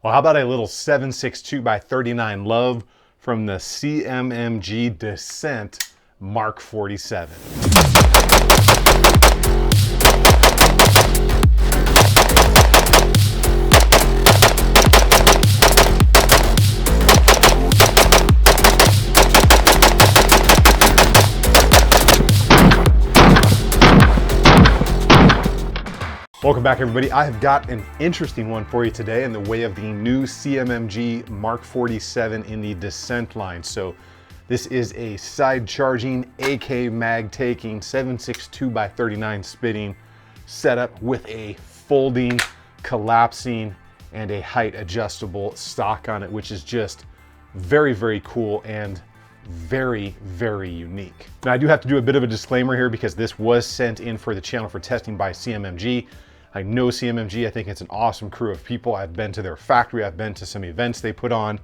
Well, how about a little 7.62 by 39 love from the CMMG Dissent MK47. Welcome back, everybody. I have got an interesting one for you today in the way of the new CMMG MK47 in the Dissent line. So this is a side charging, AK mag taking, 7.62 by 39 spitting setup with a folding, collapsing, and a height adjustable stock on it, which is just very, very cool and very, very unique. Now, I do have to do a bit of a disclaimer here because this was sent in for the channel for testing by CMMG. I know CMMG, I think it's an awesome crew of people. I've been to their factory, I've been to some events they put on.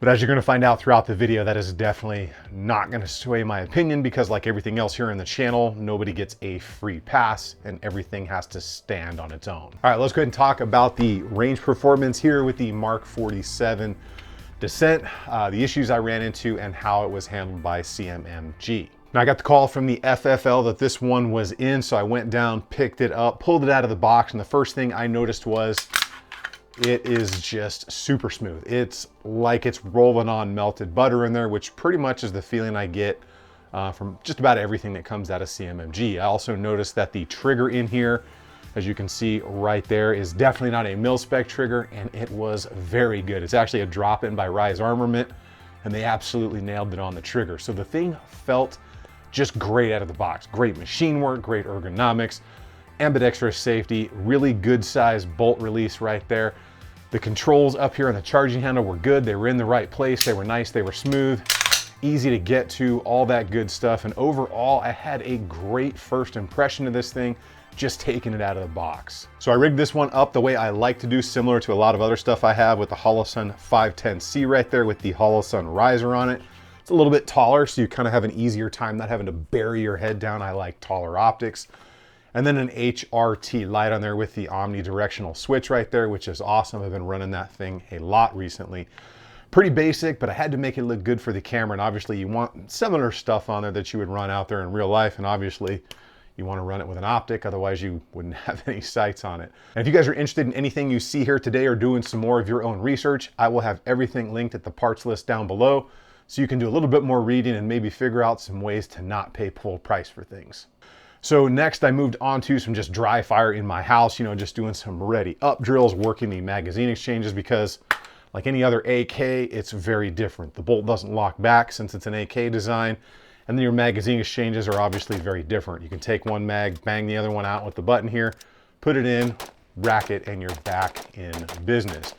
But as you're gonna find out throughout the video, that is definitely not gonna sway my opinion because like everything else here in the channel, nobody gets a free pass and everything has to stand on its own. All right, let's go ahead and talk about the range performance here with the MK47 Dissent, the issues I ran into and how it was handled by CMMG. Now I got the call from the FFL that this one was in, so I went down, picked it up, pulled it out of the box, and the first thing I noticed was it is just super smooth. It's like it's rolling on melted butter in there, which pretty much is the feeling I get from just about everything that comes out of CMMG. I also noticed that the trigger in here, as you can see right there, is definitely not a mil-spec trigger, and it was very good. It's actually a drop-in by Rise Armament, and they absolutely nailed it on the trigger. So the thing felt just great out of the box. Great machine work, great ergonomics, ambidextrous safety, really good size bolt release right there. The controls up here on the charging handle were good. They were in the right place. They were nice. They were smooth, easy to get to, all that good stuff. And overall, I had a great first impression of this thing, just taking it out of the box. So I rigged this one up the way I like to do, similar to a lot of other stuff I have with the Holosun 510C right there with the Holosun riser on it. It's a little bit taller, so you kind of have an easier time not having to bury your head down. I like taller optics. And then an HRT light on there with the omnidirectional switch right there, which is awesome. I've been running that thing a lot recently. Pretty basic, but I had to make it look good for the camera. And obviously you want similar stuff on there that you would run out there in real life. And obviously you want to run it with an optic, otherwise you wouldn't have any sights on it. And if you guys are interested in anything you see here today or doing some more of your own research, I will have everything linked at the parts list down below, so you can do a little bit more reading and maybe figure out some ways to not pay full price for things. So next I moved on to some just dry fire in my house, just doing some ready up drills, working the magazine exchanges, because like any other AK, it's very different. The bolt doesn't lock back since it's an AK design, and then your magazine exchanges are obviously very different. You can take one mag, bang the other one out with the button here, put it in, rack it, and you're back in business.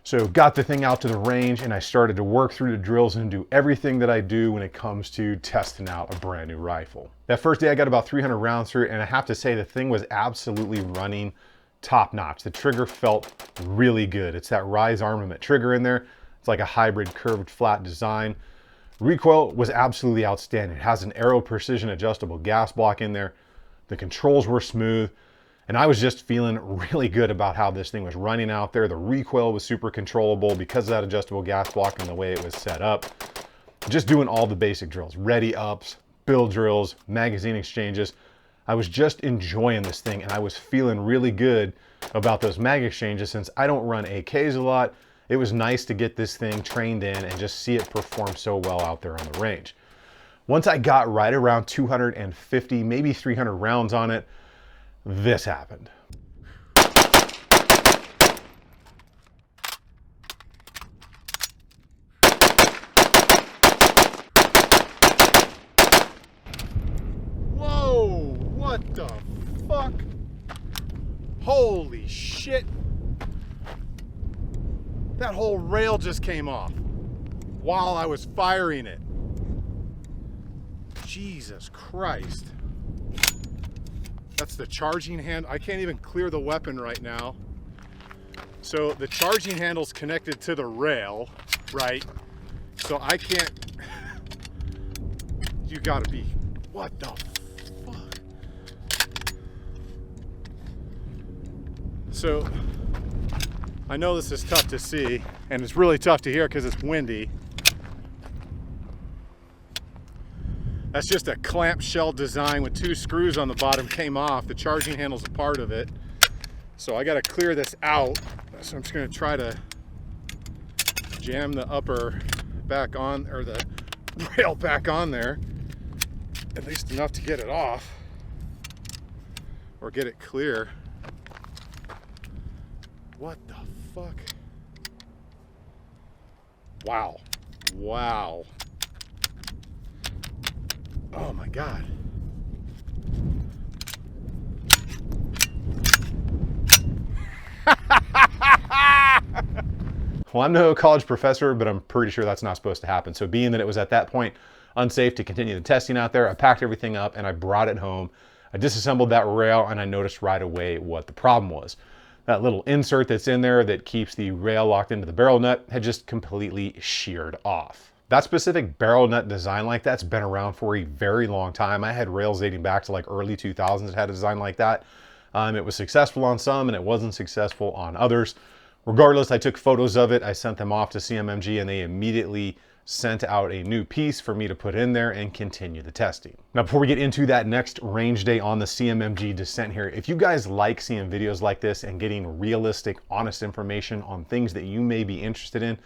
So got the thing out to the range and I started to work through the drills and do everything that I do when it comes to testing out a brand new rifle. That first day I got about 300 rounds through it, and I have to say the thing was absolutely running top notch. The trigger felt really good. It's that Rise Armament trigger in there. It's like a hybrid curved flat design. Recoil was absolutely outstanding. It has an Aero Precision adjustable gas block in there. The controls were smooth. And I was just feeling really good about how this thing was running out there. The recoil was super controllable because of that adjustable gas block and the way it was set up. Just doing all the basic drills, ready ups, build drills, magazine exchanges. I was just enjoying this thing and I was feeling really good about those mag exchanges. Since I don't run AKs a lot, it was nice to get this thing trained in and just see it perform so well out there on the range. Once I got right around 250, maybe 300 rounds on it, this happened. Whoa, what the fuck? Holy shit. That whole rail just came off while I was firing it. Jesus Christ. That's the charging hand. I can't even clear the weapon right now. So the charging handle's connected to the rail, right? So I can't, you gotta be, what the fuck? So I know this is tough to see, and it's really tough to hear because it's windy. That's just a clamshell design with 2 screws on the bottom came off. The charging handle's a part of it. So I gotta clear this out. So I'm just gonna try to jam the upper back on, or the rail back on there, at least enough to get it off, or get it clear. What the fuck? Wow. Wow. Oh my God. Well, I'm no college professor, but I'm pretty sure that's not supposed to happen. So being that it was at that point unsafe to continue the testing out there, I packed everything up and I brought it home. I disassembled that rail and I noticed right away what the problem was. That little insert that's in there that keeps the rail locked into the barrel nut had just completely sheared off. That specific barrel nut design like that's been around for a very long time. I had rails dating back to like early 2000s that had a design like that. It was successful on some and it wasn't successful on others. Regardless, I took photos of it, I sent them off to CMMG and they immediately sent out a new piece for me to put in there and continue the testing. Now, before we get into that next range day on the CMMG Dissent here, if you guys like seeing videos like this and getting realistic, honest information on things that you may be interested in,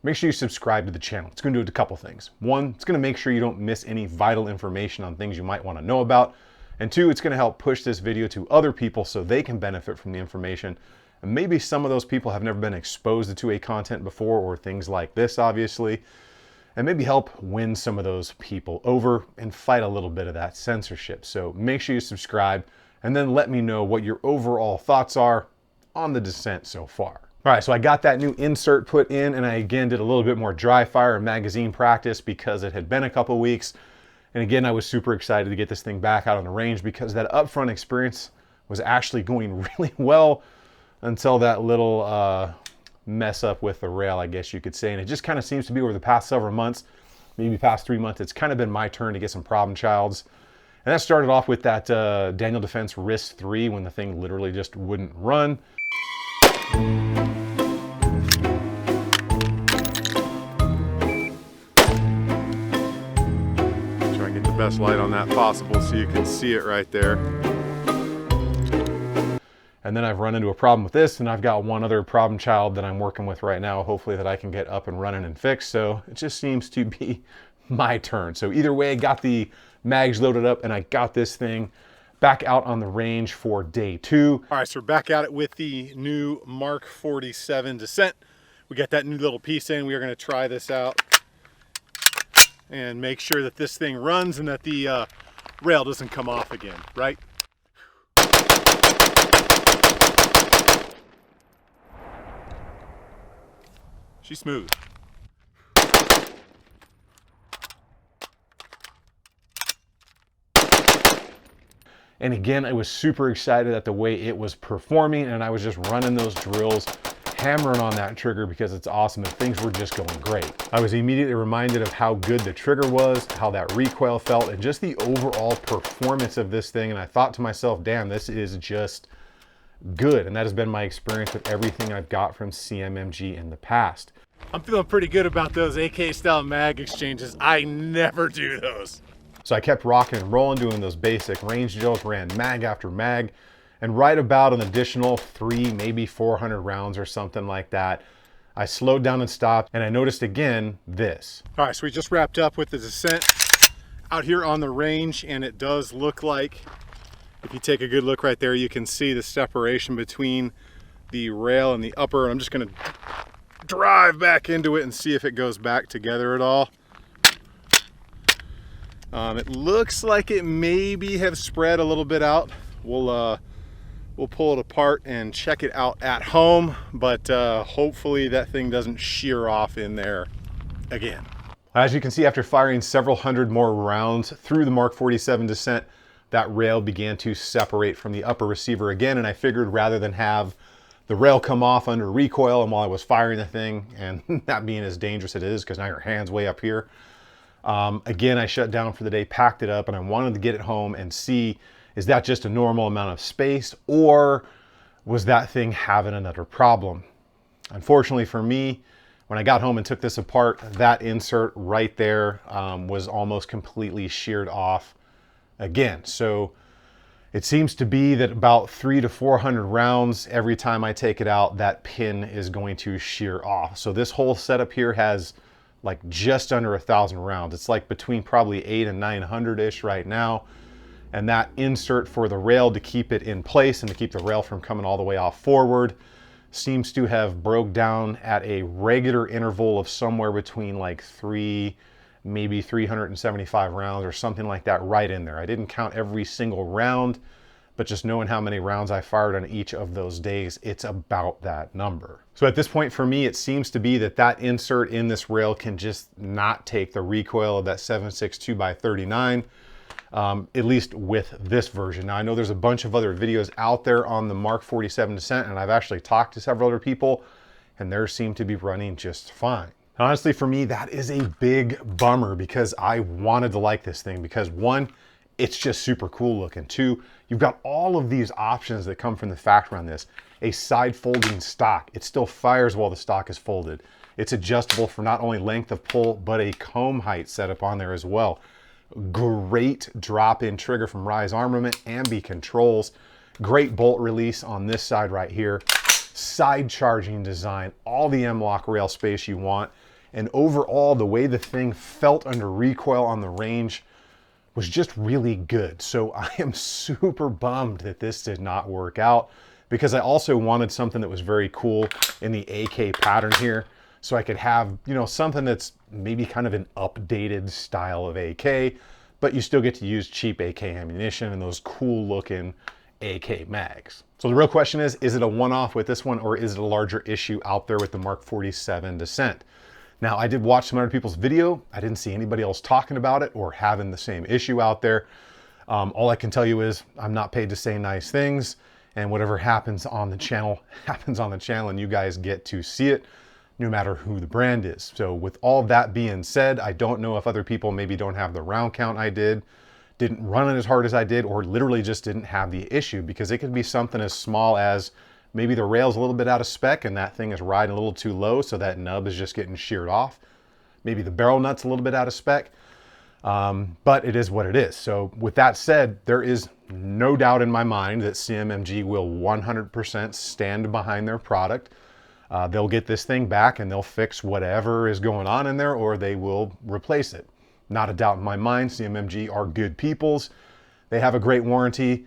make sure you subscribe to the channel. It's going to do a couple things. One, it's going to make sure you don't miss any vital information on things you might want to know about. And two, it's going to help push this video to other people so they can benefit from the information. And maybe some of those people have never been exposed to 2A content before, or things like this, obviously. And maybe help win some of those people over and fight a little bit of that censorship. So make sure you subscribe and then let me know what your overall thoughts are on the Dissent so far. All right, so I got that new insert put in and I again did a little bit more dry fire and magazine practice because it had been a couple weeks. And again, I was super excited to get this thing back out on the range because that upfront experience was actually going really well until that little mess up with the rail, I guess you could say. And it just kind of seems to be over the past several months, maybe past 3 months, it's kind of been my turn to get some problem childs. And that started off with that Daniel Defense Wrist 3 when the thing literally just wouldn't run. Try and get the best light on that possible so you can see it right there. And then I've run into a problem with this, and I've got one other problem child that I'm working with right now, hopefully that I can get up and running and fixed. So it just seems to be my turn. So either way, I got the mags loaded up and I got this thing back out on the range for day 2. All right, so we're back at it with the new MK47 Dissent. We got that new little piece in. We are going to try this out and make sure that this thing runs and that the rail doesn't come off again, right? She's smooth. And again, I was super excited at the way it was performing, and I was just running those drills, hammering on that trigger because it's awesome and things were just going great. I was immediately reminded of how good the trigger was, how that recoil felt, and just the overall performance of this thing. And I thought to myself, damn, this is just good. And that has been my experience with everything I've got from CMMG in the past. I'm feeling pretty good about those AK style mag exchanges. I never do those. So I kept rocking and rolling, doing those basic range drills, ran mag after mag, and right about an additional 300, maybe 400 rounds or something like that, I slowed down and stopped, and I noticed again this. All right, so we just wrapped up with the Dissent out here on the range, and it does look like, if you take a good look right there, you can see the separation between the rail and the upper. I'm just gonna drive back into it and see if it goes back together at all. It looks like it maybe have spread a little bit out. We'll pull it apart and check it out at home, but hopefully that thing doesn't shear off in there again. As you can see, after firing several hundred more rounds through the MK47 Dissent, that rail began to separate from the upper receiver again, and I figured rather than have the rail come off under recoil and while I was firing the thing, and that being as dangerous it is because now your hand's way up here, again, I shut down for the day, packed it up, and I wanted to get it home and see, is that just a normal amount of space, or was that thing having another problem? Unfortunately for me, when I got home and took this apart, that insert right there was almost completely sheared off again. So it seems to be that about 300 to 400 rounds, every time I take it out, that pin is going to shear off. So this whole setup here has like just under 1,000 rounds. It's like between probably 800 and 900-ish right now. And that insert for the rail to keep it in place and to keep the rail from coming all the way off forward seems to have broke down at a regular interval of somewhere between like maybe 375 rounds or something like that, right in there. I didn't count every single round, but just knowing how many rounds I fired on each of those days, it's about that number. So at this point for me, it seems to be that that insert in this rail can just not take the recoil of that 7.62 by 39. At least with this version. Now I know there's a bunch of other videos out there on the Mark 47 Dissent, and I've actually talked to several other people, and theirs seem to be running just fine. Honestly, for me, that is a big bummer because I wanted to like this thing because one, it's just super cool looking. Two, you've got all of these options that come from the factory on this. A side folding stock. It still fires while the stock is folded. It's adjustable for not only length of pull, but a comb height setup on there as well. Great drop-in trigger from Rise Armament, ambi controls, great bolt release on this side right here, side charging design, all the M-LOK rail space you want, and overall the way the thing felt under recoil on the range was just really good. So I am super bummed that this did not work out because I also wanted something that was very cool in the AK pattern here. So I could have, you know, something that's maybe kind of an updated style of AK, but you still get to use cheap AK ammunition and those cool looking AK mags. So the real question is it a one-off with this one, or is it a larger issue out there with the Mark 47 Dissent? Now, I did watch some other people's video. I didn't see anybody else talking about it or having the same issue out there. All I can tell you is I'm not paid to say nice things, and whatever happens on the channel happens on the channel, and you guys get to see it no matter who the brand is. So with all that being said, I don't know if other people maybe don't have the round count I did, didn't run it as hard as I did, or literally just didn't have the issue, because it could be something as small as maybe the rail's a little bit out of spec and that thing is riding a little too low, so that nub is just getting sheared off. Maybe the barrel nut's a little bit out of spec, but it is what it is. So with that said, there is no doubt in my mind that CMMG will 100% stand behind their product. They'll get this thing back and they'll fix whatever is going on in there, or they will replace it. Not a doubt in my mind, CMMG are good peoples. They have a great warranty.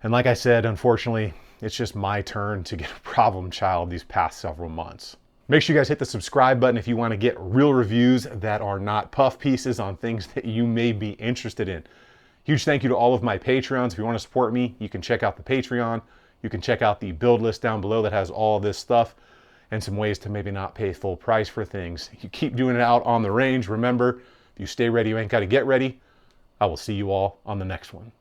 And like I said, unfortunately, it's just my turn to get a problem child these past several months. Make sure you guys hit the subscribe button if you want to get real reviews that are not puff pieces on things that you may be interested in. Huge thank you to all of my Patreons. If you want to support me, you can check out the Patreon. You can check out the build list down below that has all of this stuff and some ways to maybe not pay full price for things. You keep doing it out on the range. Remember, if you stay ready, you ain't got to get ready. I will see you all on the next one.